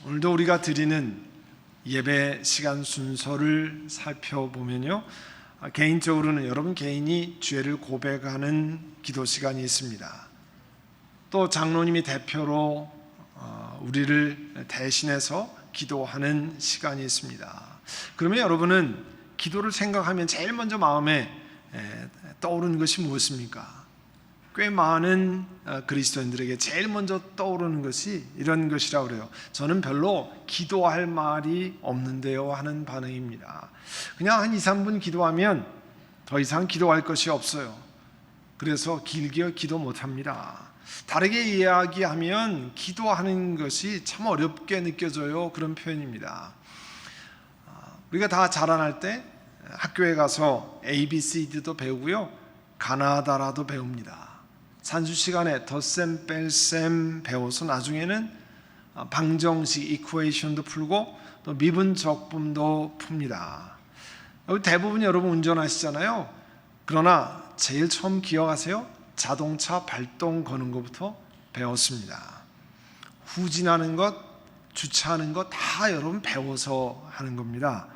오늘도 우리가 드리는 예배 시간 순서를 살펴보면요, 개인적으로는 여러분 개인이 죄를 고백하는 기도 시간이 있습니다. 또 장로님이 대표로 우리를 대신해서 기도하는 시간이 있습니다. 그러면 여러분은 기도를 생각하면 제일 먼저 마음에 떠오르는 것이 무엇입니까? 꽤 많은 그리스도인들에게 제일 먼저 떠오르는 것이 이런 것이라고 그래요. 저는 별로 기도할 말이 없는데요 하는 반응입니다. 그냥 한 2, 3분 기도하면 더 이상 기도할 것이 없어요. 그래서 길게 기도 못합니다. 다르게 이야기하면 기도하는 것이 참 어렵게 느껴져요, 그런 표현입니다. 우리가 다 자라날 때 학교에 가서 ABCD도 배우고요, 가나다라도 배웁니다. 산수 시간에 덧셈 뺄셈 배워서 나중에는 방정식 이퀘이션도 풀고 또 미분 적분도 풉니다. 대부분 여러분 운전하시잖아요. 그러나 제일 처음 기억하세요? 자동차 발동 거는 것부터 배웠습니다. 후진하는 것, 주차하는 것 다 여러분 배워서 하는 겁니다.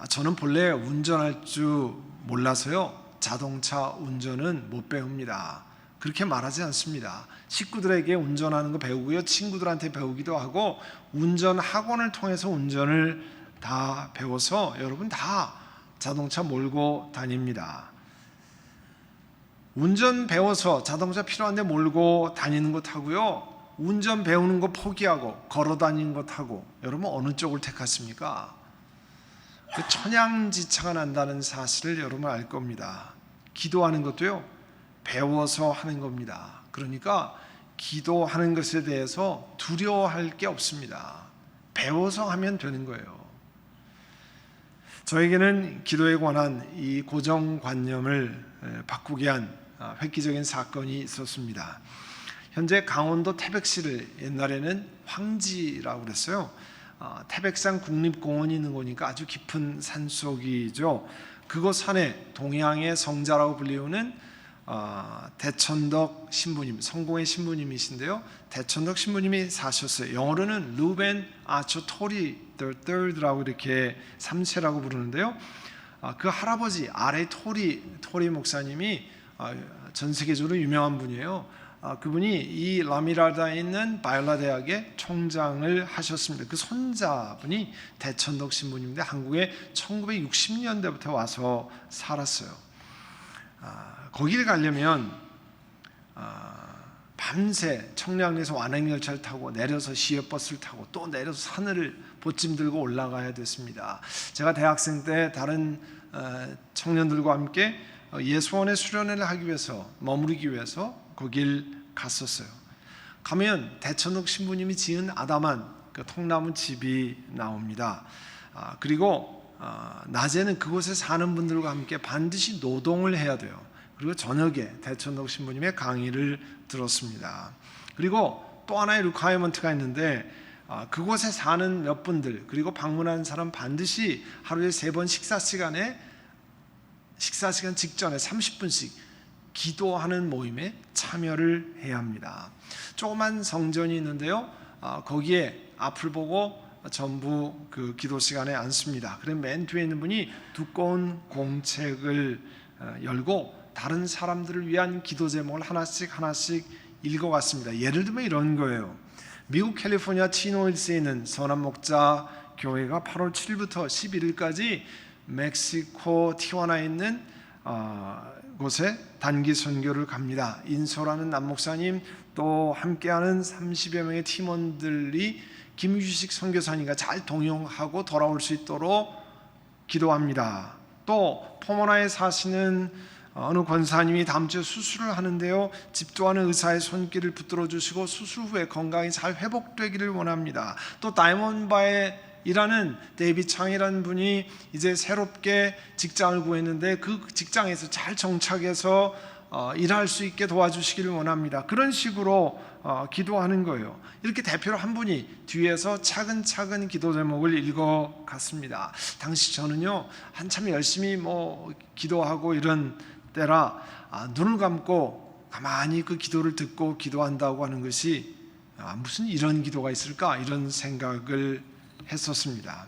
저는 본래 운전할 줄 몰라서요, 자동차 운전은 못 배웁니다. 그렇게 말하지 않습니다. 식구들에게 운전하는 거 배우고요, 친구들한테 배우기도 하고 운전 학원을 통해서 운전을 다 배워서 여러분 다 자동차 몰고 다닙니다. 운전 배워서 자동차 필요한데 몰고 다니는 것 하고요, 운전 배우는 거 포기하고 걸어 다니는 것 하고, 여러분 어느 쪽을 택하십니까? 천양지차가 난다는 사실을 여러분 알 겁니다. 기도하는 것도요, 배워서 하는 겁니다. 그러니까 기도하는 것에 대해서 두려워할 게 없습니다. 배워서 하면 되는 거예요. 저에게는 기도에 관한 이 고정관념을 바꾸게 한 획기적인 사건이 있었습니다. 현재 강원도 태백시를, 옛날에는 황지라고 그랬어요. 태백산 국립공원이 있는 거니까 아주 깊은 산속이죠. 그곳 산에 동양의 성자라고 불리우는 대천덕 신부님, 성공의 신부님이신데요, 대천덕 신부님이 사셨어요. 영어로는 루벤 아초 토리 III 이렇게 3세라고 부르는데요, 그 할아버지 아레 토리 목사님이 전 세계적으로 유명한 분이에요. 그분이 이 라미라다에 있는 바이올라 대학의 총장을 하셨습니다. 그 손자분이 대천덕 신부님인데 한국에 1960년대부터 와서 살았어요. 거기를 가려면 밤새 청량리에서 완행열차를 타고 내려서 시외버스를 타고 또 내려서 산을 보찜 들고 올라가야 됐습니다. 제가 대학생 때 다른 청년들과 함께 예수원에 수련회를 하기 위해서, 머무르기 위해서 거길 갔었어요. 가면 대천덕 신부님이 지은 아담한 그 통나무 집이 나옵니다. 그리고 낮에는 그곳에 사는 분들과 함께 반드시 노동을 해야 돼요. 그리고 저녁에 대천덕 신부님의 강의를 들었습니다. 그리고 또 하나의 리콰이어먼트가 있는데, 그곳에 사는 몇 분들, 그리고 방문하는 사람 반드시 하루에 3번 식사 시간 직전에 30분씩 기도하는 모임에 참여를 해야 합니다. 조그만 성전이 있는데요, 거기에 앞을 보고 전부 그 기도 시간에 앉습니다. 그럼 맨 뒤에 있는 분이 두꺼운 공책을 열고 다른 사람들을 위한 기도 제목을 하나씩 읽어갔습니다. 예를 들면 이런 거예요. 미국 캘리포니아 치노힐스에 있는 선한 목자 교회가 8월 7일부터 11일까지 멕시코 티juana에 있는 곳에 단기 선교를 갑니다. 인소라는 남목사님, 또 함께하는 30여 명의 팀원들이 김유식 선교사님과 잘 동행하고 돌아올 수 있도록 기도합니다. 또 포모나에 사시는 어느 권사님이 다음 주에 수술을 하는데요, 집도하는 의사의 손길을 붙들어 주시고 수술 후에 건강이 잘 회복되기를 원합니다. 또 다이몬바에 일하는 데이비 창이라는 분이 이제 새롭게 직장을 구했는데 그 직장에서 잘 정착해서 일할 수 있게 도와주시기를 원합니다. 그런 식으로 기도하는 거예요. 이렇게 대표로 한 분이 뒤에서 차근차근 기도 제목을 읽어갔습니다. 당시 저는요, 한참 열심히 기도하고 이런 때라 눈을 감고 가만히 그 기도를 듣고 기도한다고 하는 것이 무슨 이런 기도가 있을까 이런 생각을 했었습니다.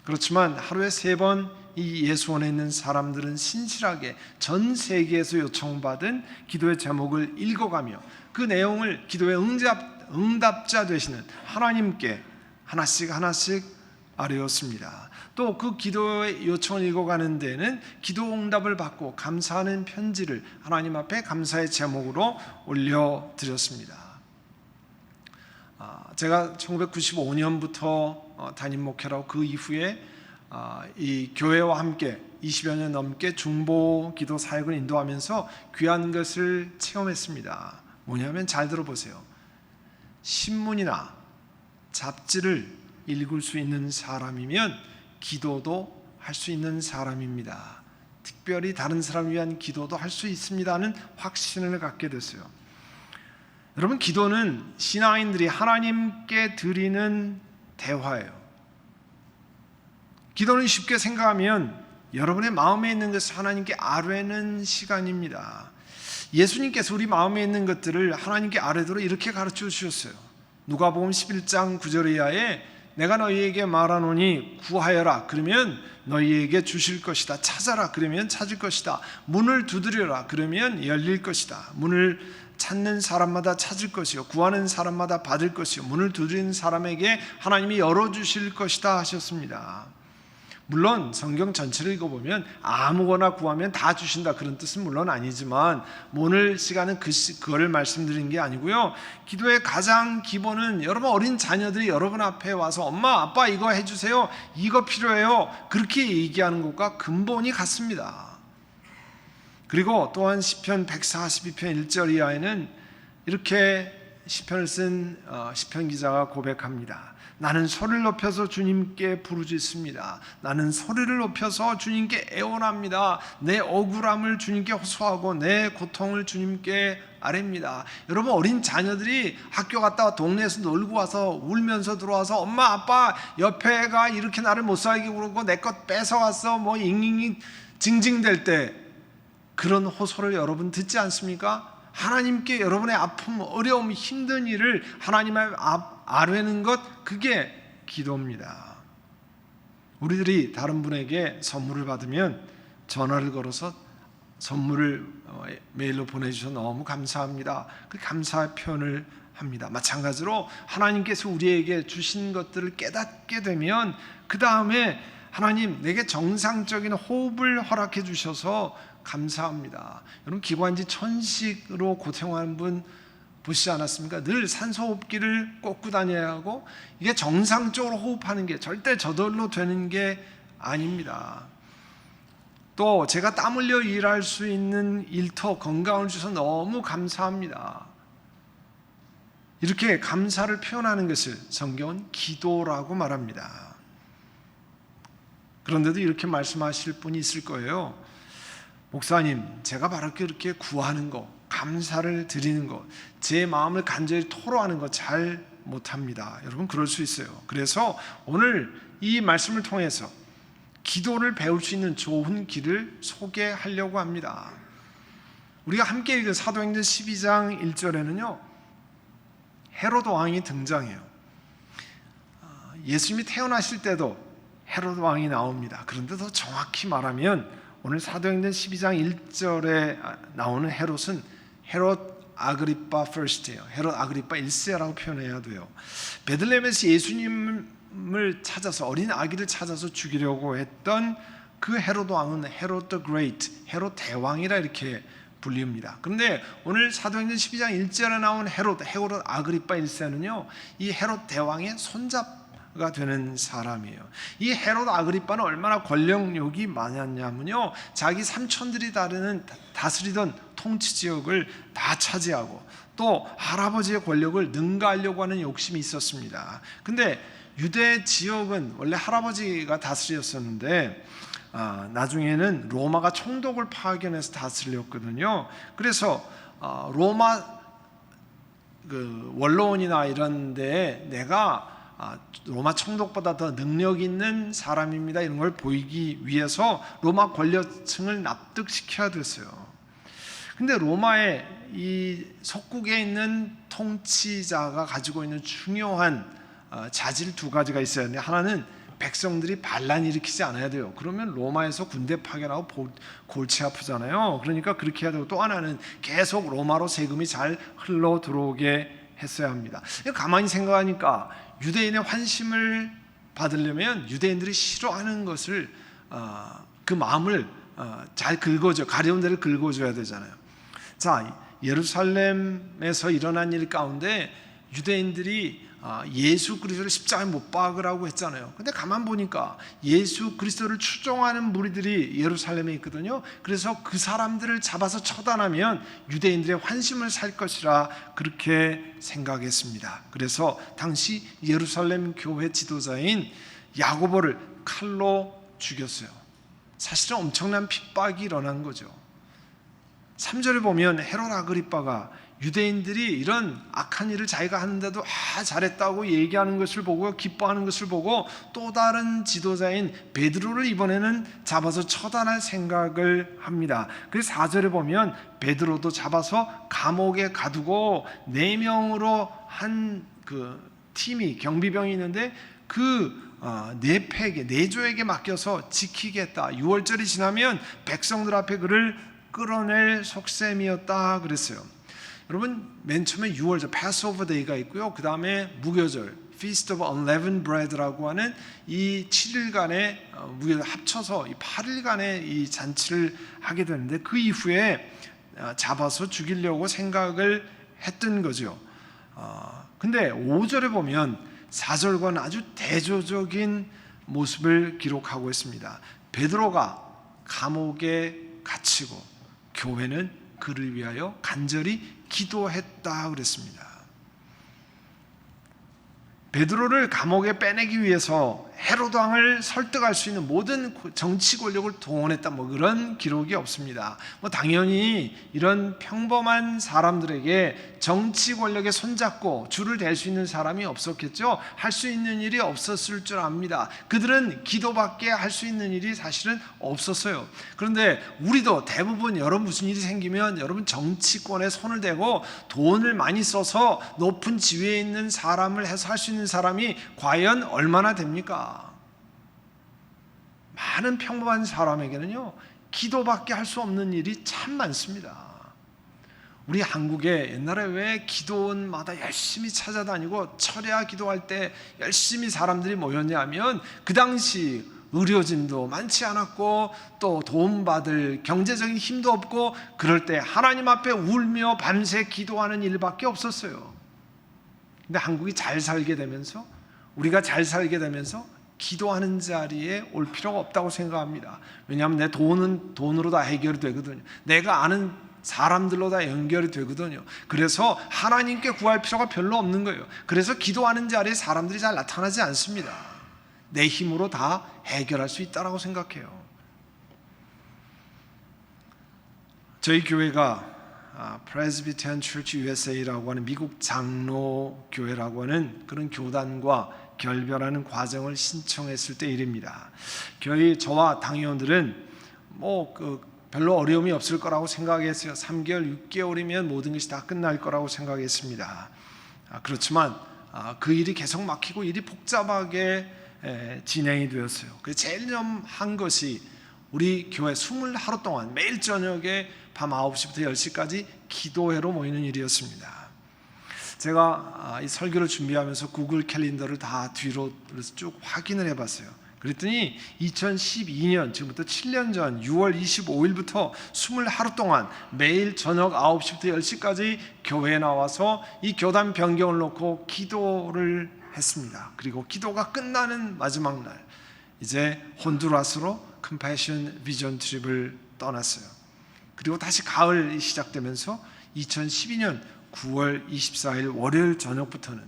그렇지만 하루에 3번 이 예수원에 있는 사람들은 신실하게 전 세계에서 요청받은 기도의 제목을 읽어가며 그 내용을 기도의 응답자 되시는 하나님께 하나씩 아뢰었습니다. 또 그 기도의 요청을 읽어가는 데에는 기도 응답을 받고 감사하는 편지를 하나님 앞에 감사의 제목으로 올려드렸습니다. 제가 1995년부터 담임 목회라고 그 이후에 이 교회와 함께 20여 년 넘게 중보 기도 사역을 인도하면서 귀한 것을 체험했습니다. 뭐냐면 잘 들어보세요. 신문이나 잡지를 읽을 수 있는 사람이면 기도도 할 수 있는 사람입니다. 특별히 다른 사람을 위한 기도도 할 수 있습니다는 확신을 갖게 됐어요. 여러분, 기도는 신앙인들이 하나님께 드리는 대화예요. 기도는 쉽게 생각하면 여러분의 마음에 있는 것을 하나님께 아뢰는 시간입니다. 예수님께서 우리 마음에 있는 것들을 하나님께 아뢰도록 이렇게 가르쳐 주셨어요. 누가복음 11장 9절 이하에 내가 너희에게 말하노니 구하여라 그러면 너희에게 주실 것이다. 찾아라 그러면 찾을 것이다. 문을 두드려라 그러면 열릴 것이다. 문을 찾는 사람마다 찾을 것이요 구하는 사람마다 받을 것이요 문을 두드리는 사람에게 하나님이 열어주실 것이다 하셨습니다. 물론 성경 전체를 읽어보면 아무거나 구하면 다 주신다 그런 뜻은 물론 아니지만 오늘 시간은 그거를 말씀드린 게 아니고요. 기도의 가장 기본은 여러분 어린 자녀들이 여러분 앞에 와서 엄마 아빠 이거 해주세요 이거 필요해요 그렇게 얘기하는 것과 근본이 같습니다. 그리고 또한 시편 142편 1절 이하에는 이렇게 시편을 쓴 시편 기자가 고백합니다. 나는 소리를 높여서 주님께 부르짖습니다. 나는 소리를 높여서 주님께 애원합니다. 내 억울함을 주님께 호소하고 내 고통을 주님께 아뢰입니다. 여러분 어린 자녀들이 학교 갔다가 동네에서 놀고 와서 울면서 들어와서 엄마 아빠 옆에 애가 이렇게 나를 못 살게 그러고 내 것 뺏어왔어 뭐 잉잉잉 징징댈 때 그런 호소를 여러분 듣지 않습니까? 하나님께 여러분의 아픔, 어려움, 힘든 일을 하나님 앞에 아뢰는 것 그게 기도입니다. 우리들이 다른 분에게 선물을 받으면 전화를 걸어서 선물을 메일로 보내주셔서 너무 감사합니다. 그 감사의 표현을 합니다. 마찬가지로 하나님께서 우리에게 주신 것들을 깨닫게 되면 그 다음에 하나님 내게 정상적인 호흡을 허락해 주셔서 감사합니다. 여러분 기관지 천식으로 고생하는 분 보시지 않았습니까? 늘 산소호흡기를 꽂고 다녀야 하고 이게 정상적으로 호흡하는 게 절대 저절로 되는 게 아닙니다. 또 제가 땀 흘려 일할 수 있는 일터 건강을 주셔서 너무 감사합니다. 이렇게 감사를 표현하는 것을 성경은 기도라고 말합니다. 그런데도 이렇게 말씀하실 분이 있을 거예요. 목사님, 제가 바로 그렇게 구하는 거, 감사를 드리는 거, 제 마음을 간절히 토로하는 거 잘 못합니다. 여러분 그럴 수 있어요. 그래서 오늘 이 말씀을 통해서 기도를 배울 수 있는 좋은 길을 소개하려고 합니다. 우리가 함께 읽은 사도행전 12장 1절에는요 헤로드 왕이 등장해요. 예수님이 태어나실 때도 헤로드 왕이 나옵니다. 그런데 더 정확히 말하면 오늘 사도행전 12장 1절에 나오는 헤롯은 헤롯 아그리파 1스트예요. 헤롯 아그리파 1세라고 표현해야 돼요. 베들레헴에서 예수님을 찾아서 어린 아기를 찾아서 죽이려고 했던 그 헤롯 왕은 헤롯 the Great, 헤롯 대왕이라 이렇게 불립니다. 그런데 오늘 사도행전 12장 1절에 나온 헤롯 아그리파 1세는요 이 헤롯 대왕의 손잡 가 되는 사람이에요. 이 헤롯 아그리파는 얼마나 권력욕이 많았냐면요 자기 삼촌들이 다스리던 통치 지역을 다 차지하고 또 할아버지의 권력을 능가하려고 하는 욕심이 있었습니다. 근데 유대 지역은 원래 할아버지가 다스렸었는데 나중에는 로마가 총독을 파견해서 다스렸거든요. 그래서 로마 그 원로원이나 이런 데에 내가 로마 총독보다 더 능력 있는 사람입니다 이런 걸 보이기 위해서 로마 권력층을 납득시켜야 됐어요. 근데 로마의 이 속국에 있는 통치자가 가지고 있는 중요한 자질 두 가지가 있어야 하는데, 하나는 백성들이 반란 일으키지 않아야 돼요. 그러면 로마에서 군대 파견하고 골치 아프잖아요. 그러니까 그렇게 해야 되고, 또 하나는 계속 로마로 세금이 잘 흘러 들어오게 했어야 합니다. 가만히 생각하니까 유대인의 환심을 받으려면 유대인들이 싫어하는 것을 그 마음을 잘 긁어줘, 가려운 데를 긁어줘야 되잖아요. 자, 예루살렘에서 일어난 일 가운데 유대인들이 예수 그리스도를 십자가에 못 박으라고 했잖아요. 근데 가만 보니까 예수 그리스도를 추종하는 무리들이 예루살렘에 있거든요. 그래서 그 사람들을 잡아서 처단하면 유대인들의 환심을 살 것이라 그렇게 생각했습니다. 그래서 당시 예루살렘 교회 지도자인 야고보를 칼로 죽였어요. 사실은 엄청난 핍박이 일어난 거죠. 3절에 보면 헤롯 아그리빠가 유대인들이 이런 악한 일을 자기가 하는데도 잘했다고 얘기하는 것을 보고 기뻐하는 것을 보고, 또 다른 지도자인 베드로를 이번에는 잡아서 처단할 생각을 합니다. 그래서 4절에 보면 베드로도 잡아서 감옥에 가두고 4명으로 한 그 팀이, 경비병이 있는데 그 내조에게 맡겨서 지키겠다. 6월절이 지나면 백성들 앞에 그를 끌어낼 속셈이었다 그랬어요. 여러분, 맨 처음에 6월절 패스오버 데이가 있고요. 그 다음에 무교절 Feast of Unleavened Bread라고 하는 이 7일간의 무교절 합쳐서 이 8일간의 이 잔치를 하게 되는데, 그 이후에 잡아서 죽이려고 생각을 했던 거죠. 근데 5절에 보면 4절과는 아주 대조적인 모습을 기록하고 있습니다. 베드로가 감옥에 갇히고 교회는 그를 위하여 간절히 기도했다 그랬습니다. 베드로를 감옥에 빼내기 위해서 헤롯 왕을 설득할 수 있는 모든 정치 권력을 동원했다, 그런 기록이 없습니다. 당연히 이런 평범한 사람들에게 정치 권력에 손잡고 줄을 댈 수 있는 사람이 없었겠죠. 할 수 있는 일이 없었을 줄 압니다. 그들은 기도밖에 할 수 있는 일이 사실은 없었어요. 그런데 우리도 대부분 여러분 무슨 일이 생기면 여러분 정치권에 손을 대고 돈을 많이 써서 높은 지위에 있는 사람을 해서 할 수 있는 사람이 과연 얼마나 됩니까? 많은 평범한 사람에게는요, 기도밖에 할 수 없는 일이 참 많습니다. 우리 한국에 옛날에 왜 기도원마다 열심히 찾아다니고 철야 기도할 때 열심히 사람들이 모였냐면, 그 당시 의료진도 많지 않았고 또 도움받을 경제적인 힘도 없고, 그럴 때 하나님 앞에 울며 밤새 기도하는 일밖에 없었어요. 근데 한국이 잘 살게 되면서, 우리가 잘 살게 되면서 기도하는 자리에 올 필요가 없다고 생각합니다. 왜냐하면 내 돈은 돈으로 다 해결이 되거든요. 내가 아는 사람들로 다 연결이 되거든요. 그래서 하나님께 구할 필요가 별로 없는 거예요. 그래서 기도하는 자리에 사람들이 잘 나타나지 않습니다. 내 힘으로 다 해결할 수 있다고 생각해요. 저희 교회가 Presbyterian Church USA라고 하는 미국 장로 교회라고 하는 그런 교단과 결별하는 과정을 신청했을 때 일입니다. 저와 당회원들은 별로 어려움이 없을 거라고 생각했어요. 3개월, 6개월이면 모든 것이 다 끝날 거라고 생각했습니다. 그렇지만 그 일이 계속 막히고 일이 복잡하게 진행이 되었어요. 그래서 제일 좀 한 것이 우리 교회 20하루 동안 매일 저녁에 밤 9시부터 10시까지 기도회로 모이는 일이었습니다. 제가 이 설교를 준비하면서 구글 캘린더를 다 뒤로 쭉 확인을 해봤어요. 그랬더니 2012년, 지금부터 7년 전 6월 25일부터 20하루 동안 매일 저녁 9시부터 10시까지 교회에 나와서 이 교단 변경을 놓고 기도를 했습니다. 그리고 기도가 끝나는 마지막 날, 이제 혼두라스로 컴패션 비전 트립을 떠났어요. 그리고 다시 가을이 시작되면서 2012년 9월 24일 월요일 저녁부터는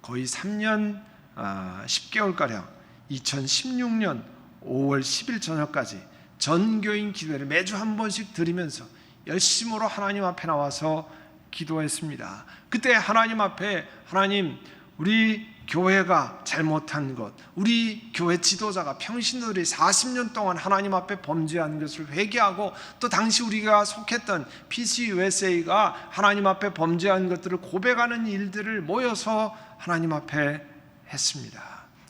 거의 3년 10개월가량 2016년 5월 10일 저녁까지 전교인 기도회를 매주 한 번씩 드리면서 열심으로 하나님 앞에 나와서 기도했습니다. 그때 하나님 앞에, 하나님, 우리 교회가 잘못한 것, 우리 교회 지도자가 평신도들이 40년 동안 하나님 앞에 범죄한 것을 회개하고, 또 당시 우리가 속했던 PCUSA가 하나님 앞에 범죄한 것들을 고백하는 일들을 모여서 하나님 앞에 했습니다.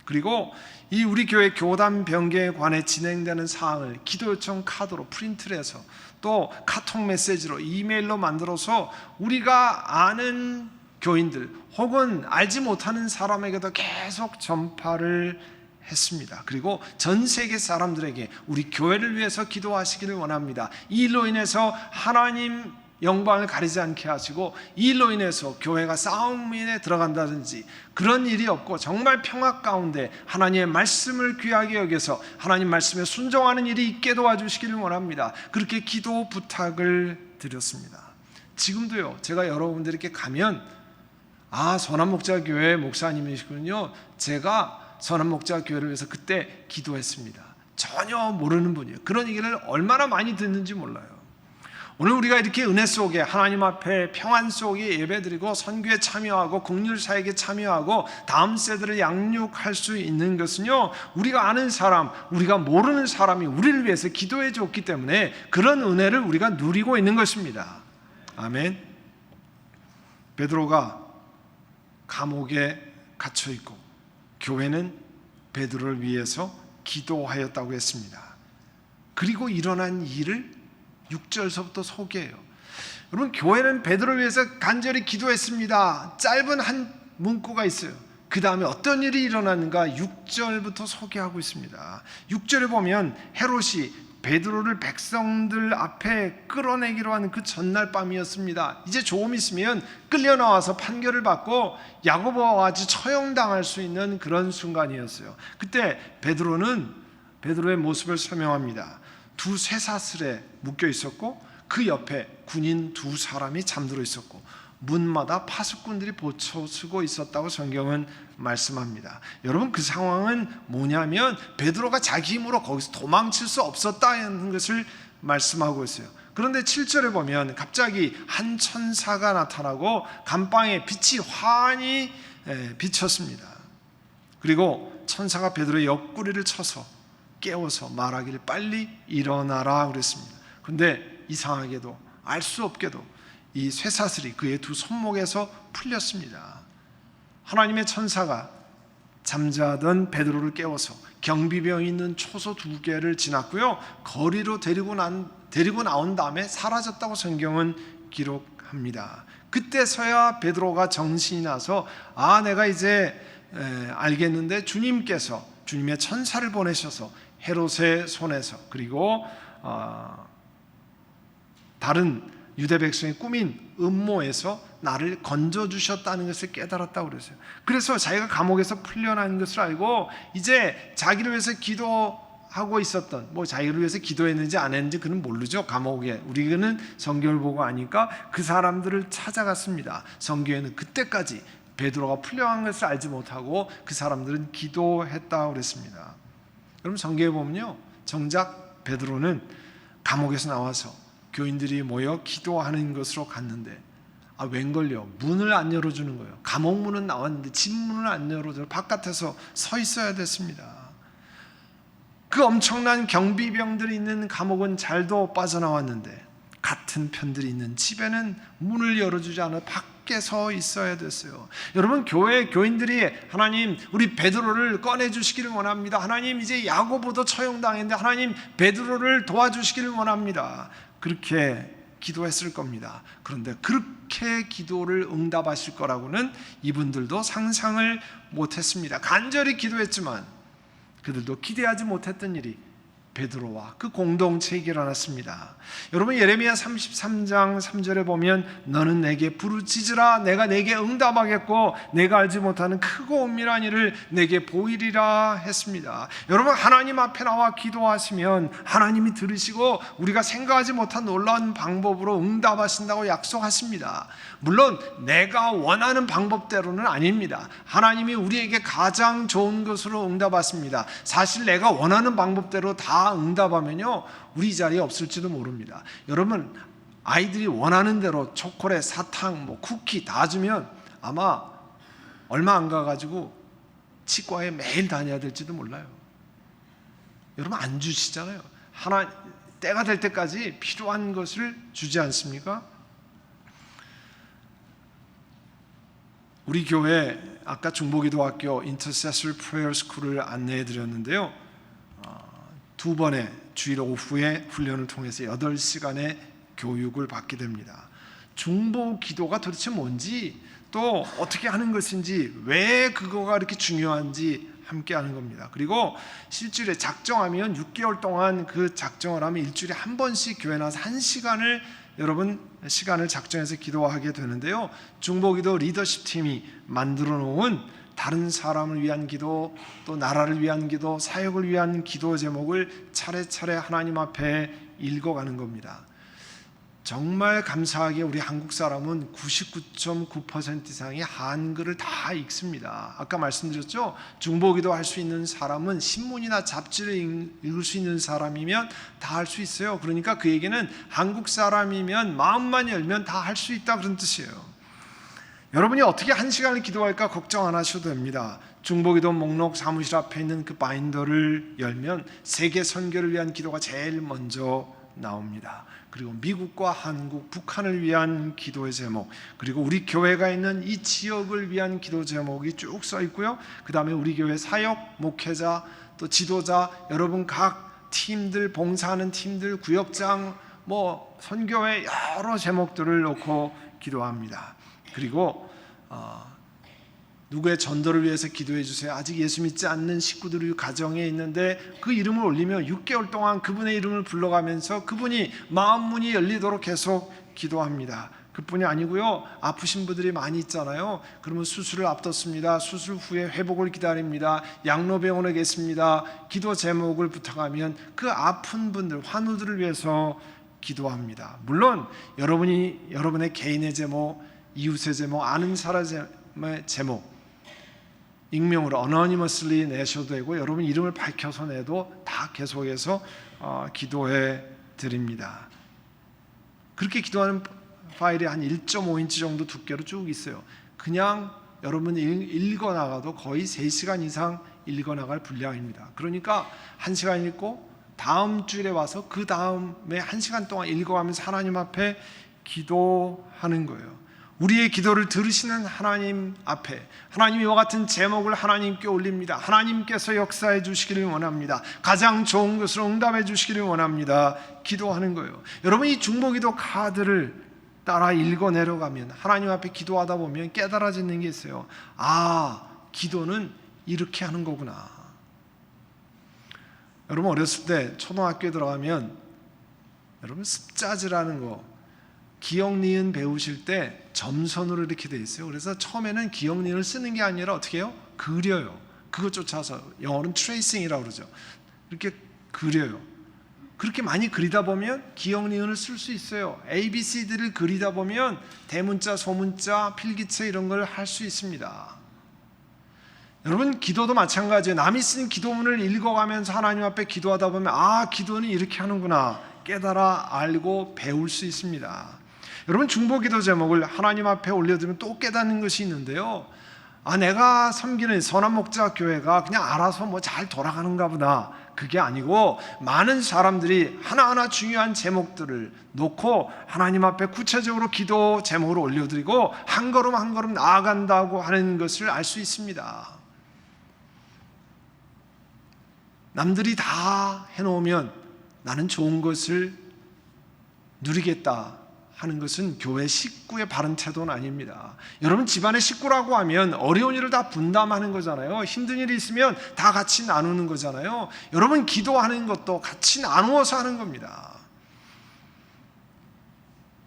그리고 이 우리 교회 교단 변경에 관해 진행되는 사항을 기도 요청 카드로 프린트를 해서, 또 카톡 메시지로, 이메일로 만들어서 우리가 아는 교인들 혹은 알지 못하는 사람에게도 계속 전파를 했습니다. 그리고 전 세계 사람들에게 우리 교회를 위해서 기도하시기를 원합니다. 이 일로 인해서 하나님 영광을 가리지 않게 하시고, 이 일로 인해서 교회가 싸움에 들어간다든지 그런 일이 없고 정말 평화 가운데 하나님의 말씀을 귀하게 여겨서 하나님 말씀에 순종하는 일이 있게 도와주시기를 원합니다. 그렇게 기도 부탁을 드렸습니다. 지금도요, 제가 여러분들에게 가면 선한목자교회 목사님이시군요, 제가 선한목자교회를 위해서 그때 기도했습니다, 전혀 모르는 분이에요. 그런 얘기를 얼마나 많이 듣는지 몰라요. 오늘 우리가 이렇게 은혜 속에 하나님 앞에 평안 속에 예배드리고 선교에 참여하고 긍휼사역에 참여하고 다음 세대를 양육할 수 있는 것은요, 우리가 아는 사람, 우리가 모르는 사람이 우리를 위해서 기도해 줬기 때문에 그런 은혜를 우리가 누리고 있는 것입니다. 아멘. 베드로가 감옥에 갇혀 있고 교회는 베드로를 위해서 기도하였다고 했습니다. 그리고 일어난 일을 6절서부터 소개해요. 여러분, 교회는 베드로를 위해서 간절히 기도했습니다. 짧은 한 문구가 있어요. 그 다음에 어떤 일이 일어났는가 6절부터 소개하고 있습니다. 6절에 보면 헤롯이 베드로를 백성들 앞에 끌어내기로 하는 그 전날 밤이었습니다. 이제 조금 있으면 끌려 나와서 판결을 받고 야고보와 같이 처형당할 수 있는 그런 순간이었어요. 그때 베드로의 모습을 설명합니다. 두 쇠사슬에 묶여 있었고 그 옆에 군인 두 사람이 잠들어 있었고 문마다 파수꾼들이 보초서고 있었다고 성경은 말씀합니다. 여러분, 그 상황은 뭐냐면 베드로가 자기 힘으로 거기서 도망칠 수 없었다는 것을 말씀하고 있어요. 그런데 7절에 보면 갑자기 한 천사가 나타나고 감방에 빛이 환히 비쳤습니다. 그리고 천사가 베드로의 옆구리를 쳐서 깨워서 말하기를 빨리 일어나라 그랬습니다. 그런데 이상하게도 알 수 없게도 이 쇠사슬이 그의 두 손목에서 풀렸습니다. 하나님의 천사가 잠자던 베드로를 깨워서 경비병이 있는 초소 2개를 지났고요, 거리로 데리고 나온 다음에 사라졌다고 성경은 기록합니다. 그때서야 베드로가 정신이 나서 내가 이제 알겠는데 주님의 천사를 보내셔서 헤롯의 손에서 그리고 다른 유대 백성이 꾸민 음모에서 나를 건져주셨다는 것을 깨달았다고 그랬어요. 그래서 자기가 감옥에서 풀려난 것을 알고 이제 자기를 위해서 기도하고 있었던, 자기를 위해서 기도했는지 안 했는지 그는 모르죠. 감옥에 우리는 성경을 보고 아니까 그 사람들을 찾아갔습니다. 성경에는 그때까지 베드로가 풀려간 것을 알지 못하고 그 사람들은 기도했다고 그랬습니다. 여러분, 성경에 보면요, 정작 베드로는 감옥에서 나와서 교인들이 모여 기도하는 것으로 갔는데 웬걸요, 문을 안 열어주는 거예요. 감옥 문은 나왔는데 집 문을 안 열어줘요. 바깥에서 서 있어야 됐습니다. 그 엄청난 경비병들이 있는 감옥은 잘도 빠져나왔는데 같은 편들이 있는 집에는 문을 열어주지 않아 밖에 서 있어야 됐어요. 여러분, 교회 교인들이 하나님, 우리 베드로를 꺼내주시기를 원합니다. 하나님, 이제 야고보도 처형당했는데 하나님, 베드로를 도와주시기를 원합니다. 그렇게 기도했을 겁니다. 그런데 그렇게 기도를 응답하실 거라고는 이분들도 상상을 못했습니다. 간절히 기도했지만 그들도 기대하지 못했던 일이 베드로와 그 공동체에 일어났습니다. 여러분, 예레미야 33장 3절에 보면 너는 내게 부르짖으라 내가 내게 응답하겠고 내가 알지 못하는 크고 은밀한 일을 내게 보이리라 했습니다. 여러분, 하나님 앞에 나와 기도하시면 하나님이 들으시고 우리가 생각하지 못한 놀라운 방법으로 응답하신다고 약속하십니다. 물론 내가 원하는 방법대로는 아닙니다. 하나님이 우리에게 가장 좋은 것으로 응답하십니다. 사실 내가 원하는 방법대로 다 응답하면요, 우리 자리에 없을지도 모릅니다. 여러분, 아이들이 원하는 대로 초콜릿, 사탕, 쿠키 다 주면 아마 얼마 안 가가지고 치과에 매일 다녀야 될지도 몰라요. 여러분 안 주시잖아요. 때가 될 때까지 필요한 것을 주지 않습니까? 우리 교회 아까 중보기도학교 Intercessory Prayer School을 안내해 드렸는데요. 2번의 주일 오후에 훈련을 통해서 8시간의 교육을 받게 됩니다. 중보기도가 도대체 뭔지, 또 어떻게 하는 것인지, 왜 그거가 이렇게 중요한지 함께 하는 겁니다. 그리고 일주일에 작정하면 6개월 동안 그 작정을 하면 일주일에 한 번씩 교회 나와서 1시간을 여러분 시간을 작정해서 기도하게 되는데요. 중보기도 리더십 팀이 만들어 놓은 다른 사람을 위한 기도, 또 나라를 위한 기도, 사역을 위한 기도 제목을 차례차례 하나님 앞에 읽어가는 겁니다. 정말 감사하게 우리 한국 사람은 99.9% 이상이 한글을 다 읽습니다. 아까 말씀드렸죠? 중보기도 할 수 있는 사람은 신문이나 잡지를 읽을 수 있는 사람이면 다 할 수 있어요. 그러니까 그 얘기는 한국 사람이면 마음만 열면 다 할 수 있다, 그런 뜻이에요. 여러분이 어떻게 1시간을 기도할까 걱정 안 하셔도 됩니다. 중보기도 목록 사무실 앞에 있는 그 바인더를 열면 세계 선교를 위한 기도가 제일 먼저 나옵니다. 그리고 미국과 한국, 북한을 위한 기도의 제목, 그리고 우리 교회가 있는 이 지역을 위한 기도 제목이 쭉 써 있고요. 그 다음에 우리 교회 사역, 목회자, 또 지도자, 여러분 각 팀들, 봉사하는 팀들, 구역장, 선교회 여러 제목들을 놓고 기도합니다. 그리고 누구의 전도를 위해서 기도해 주세요. 아직 예수 믿지 않는 식구들이 가정에 있는데 그 이름을 올리며 6개월 동안 그분의 이름을 불러가면서 그분이 마음 문이 열리도록 계속 기도합니다. 그뿐이 아니고요, 아프신 분들이 많이 있잖아요. 그러면 수술을 앞뒀습니다. 수술 후에 회복을 기다립니다. 양로병원에 계십니다. 기도 제목을 부탁하면 그 아픈 분들, 환우들을 위해서 기도합니다. 물론 여러분이 여러분의 개인의 제목, 이웃의 제목, 아는 사람의 제목 익명으로 어너니머슬리 내셔도 되고, 여러분 이름을 밝혀서 내도 다 계속해서 기도해 드립니다. 그렇게 기도하는 파일이 한 1.5인치 정도 두께로 쭉 있어요. 그냥 여러분이 읽어나가도 거의 3시간 이상 읽어나갈 분량입니다. 그러니까 1시간 읽고 다음 주일에 와서 그 다음에 1시간 동안 읽어가면서 하나님 앞에 기도하는 거예요. 우리의 기도를 들으시는 하나님 앞에 하나님 이와 같은 제목을 하나님께 올립니다. 하나님께서 역사해 주시기를 원합니다. 가장 좋은 것으로 응답해 주시기를 원합니다. 기도하는 거예요. 여러분 이 중보기도 카드를 따라 읽어 내려가면 하나님 앞에 기도하다 보면 깨달아지는 게 있어요. 기도는 이렇게 하는 거구나. 여러분 어렸을 때 초등학교에 들어가면 여러분 습자지라는 거 기억 니은 배우실 때 점선으로 이렇게 돼 있어요. 그래서 처음에는 기억 니은을 쓰는 게 아니라 어떻게 해요? 그려요. 그거 쫓아서 영어로는 트레이싱이라고 그러죠. 이렇게 그려요. 그렇게 많이 그리다 보면 기억 니은을 쓸 수 있어요. ABCD를 그리다 보면 대문자, 소문자, 필기체 이런 걸 할 수 있습니다. 여러분 기도도 마찬가지예요. 남이 쓴 기도문을 읽어가면서 하나님 앞에 기도하다 보면 기도는 이렇게 하는구나 깨달아 알고 배울 수 있습니다. 여러분 중보기도 제목을 하나님 앞에 올려드리면 또 깨닫는 것이 있는데요. 내가 섬기는 선한목자교회가 그냥 알아서 잘 돌아가는가 보다. 그게 아니고 많은 사람들이 하나하나 중요한 제목들을 놓고 하나님 앞에 구체적으로 기도 제목을 올려드리고 한 걸음 한 걸음 나아간다고 하는 것을 알 수 있습니다. 남들이 다 해놓으면 나는 좋은 것을 누리겠다 하는 것은 교회 식구의 바른 태도는 아닙니다. 여러분 집안의 식구라고 하면 어려운 일을 다 분담하는 거잖아요. 힘든 일이 있으면 다 같이 나누는 거잖아요. 여러분 기도하는 것도 같이 나누어서 하는 겁니다.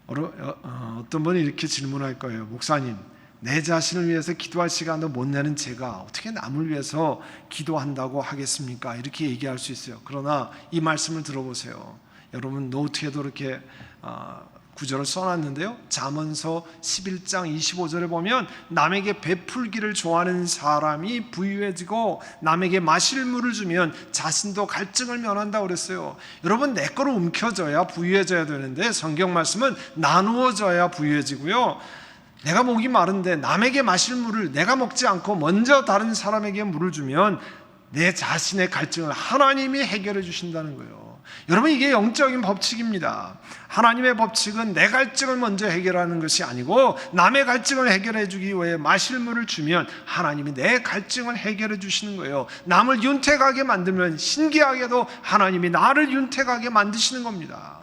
어떤 분이 이렇게 질문할 거예요. 목사님, 내 자신을 위해서 기도할 시간도 못 내는 제가 어떻게 남을 위해서 기도한다고 하겠습니까? 이렇게 얘기할 수 있어요. 그러나 이 말씀을 들어보세요. 여러분 노트에도 이렇게 구절을 써놨는데요. 잠언서 11장 25절에 보면 남에게 베풀기를 좋아하는 사람이 부유해지고 남에게 마실 물을 주면 자신도 갈증을 면한다고 그랬어요. 여러분 내 거를 움켜줘야 부유해져야 되는데 성경 말씀은 나누어져야 부유해지고요. 내가 목이 마른데 남에게 마실 물을 내가 먹지 않고 먼저 다른 사람에게 물을 주면 내 자신의 갈증을 하나님이 해결해 주신다는 거예요. 여러분, 이게 영적인 법칙입니다. 하나님의 법칙은 내 갈증을 먼저 해결하는 것이 아니고 남의 갈증을 해결해 주기 위해 마실 물을 주면 하나님이 내 갈증을 해결해 주시는 거예요. 남을 윤택하게 만들면 신기하게도 하나님이 나를 윤택하게 만드시는 겁니다.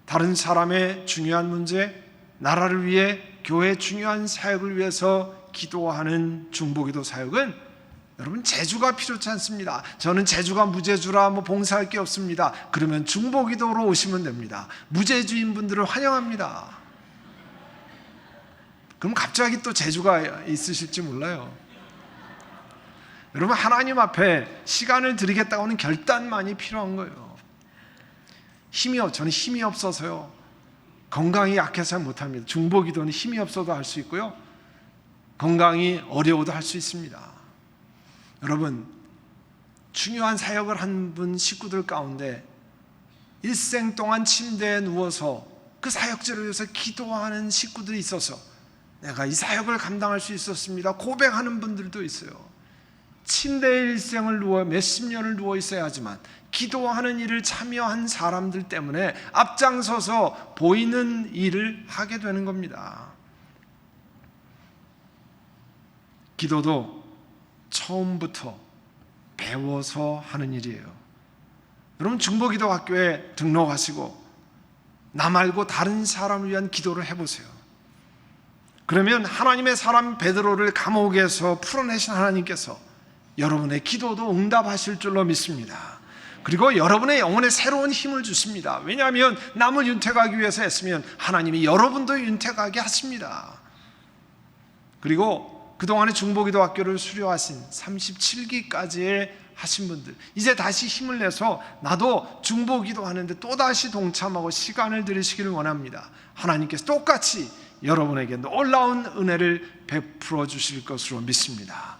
다른 사람의 중요한 문제, 나라를 위해, 교회의 중요한 사역을 위해서 기도하는 중보기도 사역은 여러분, 재주가 필요치 않습니다. 저는 재주가 무재주라 봉사할 게 없습니다. 그러면 중보기도로 오시면 됩니다. 무재주인 분들을 환영합니다. 그럼 갑자기 또 재주가 있으실지 몰라요. 여러분, 하나님 앞에 시간을 드리겠다고 하는 결단만이 필요한 거예요. 저는 힘이 없어서요, 건강이 약해서 못합니다. 중보기도는 힘이 없어도 할 수 있고요, 건강이 어려워도 할 수 있습니다. 여러분, 중요한 사역을 한 분 식구들 가운데 일생 동안 침대에 누워서 그 사역지를 위해서 기도하는 식구들이 있어서 내가 이 사역을 감당할 수 있었습니다 고백하는 분들도 있어요. 침대에 일생을 누워 몇십 년을 누워 있어야 하지만 기도하는 일을 참여한 사람들 때문에 앞장서서 보이는 일을 하게 되는 겁니다. 기도도 처음부터 배워서 하는 일이에요. 여러분, 중보기도 학교에 등록하시고 나 말고 다른 사람을 위한 기도를 해보세요. 그러면 하나님의 사람 베드로를 감옥에서 풀어내신 하나님께서 여러분의 기도도 응답하실 줄로 믿습니다. 그리고 여러분의 영혼에 새로운 힘을 주십니다. 왜냐하면 남을 윤택하기 위해서 했으면 하나님이 여러분도 윤택하게 하십니다. 그리고 그동안에 중보기도 학교를 수료하신 37기까지의 하신 분들, 이제 다시 힘을 내서 나도 중보기도 하는데 또다시 동참하고 시간을 들이시기를 원합니다. 하나님께서 똑같이 여러분에게 놀라운 은혜를 베풀어 주실 것으로 믿습니다.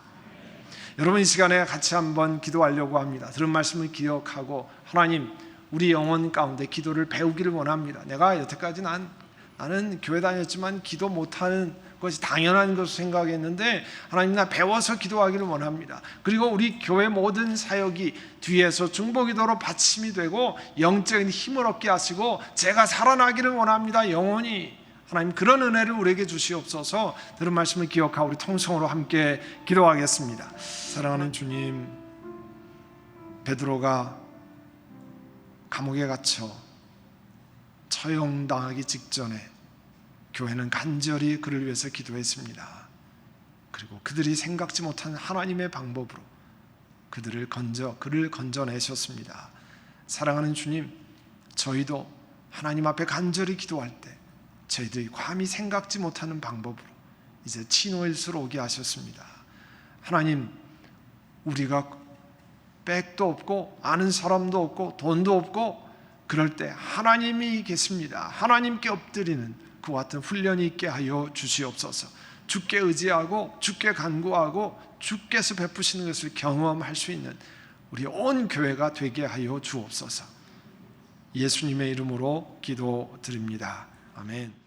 여러분, 이 시간에 같이 한번 기도하려고 합니다. 들은 말씀을 기억하고 하나님, 우리 영혼 가운데 기도를 배우기를 원합니다. 내가 여태까지 나는 교회 다녔지만 기도 못하는 것이 당연한 것으로 생각했는데 하나님, 나 배워서 기도하기를 원합니다. 그리고 우리 교회 모든 사역이 뒤에서 중보기도로 받침이 되고 영적인 힘을 얻게 하시고 제가 살아나기를 원합니다. 영원히 하나님, 그런 은혜를 우리에게 주시옵소서. 들은 말씀을 기억하고 우리 통성으로 함께 기도하겠습니다. 사랑하는 주님, 베드로가 감옥에 갇혀 처형당하기 직전에 교회는 간절히 그를 위해서 기도했습니다. 그리고 그들이 생각지 못한 하나님의 방법으로 그를 건져내셨습니다. 사랑하는 주님, 저희도 하나님 앞에 간절히 기도할 때 저희들이 감히 생각지 못하는 방법으로 이제 치노일수로 오게 하셨습니다. 하나님, 우리가 백도 없고 아는 사람도 없고 돈도 없고 그럴 때 하나님이 계십니다. 하나님께 엎드리는 그와 같은 훈련이 있게 하여 주시옵소서. 주께 의지하고 주께 간구하고 주께서 베푸시는 것을 경험할 수 있는 우리 온 교회가 되게 하여 주옵소서. 예수님의 이름으로 기도드립니다. 아멘.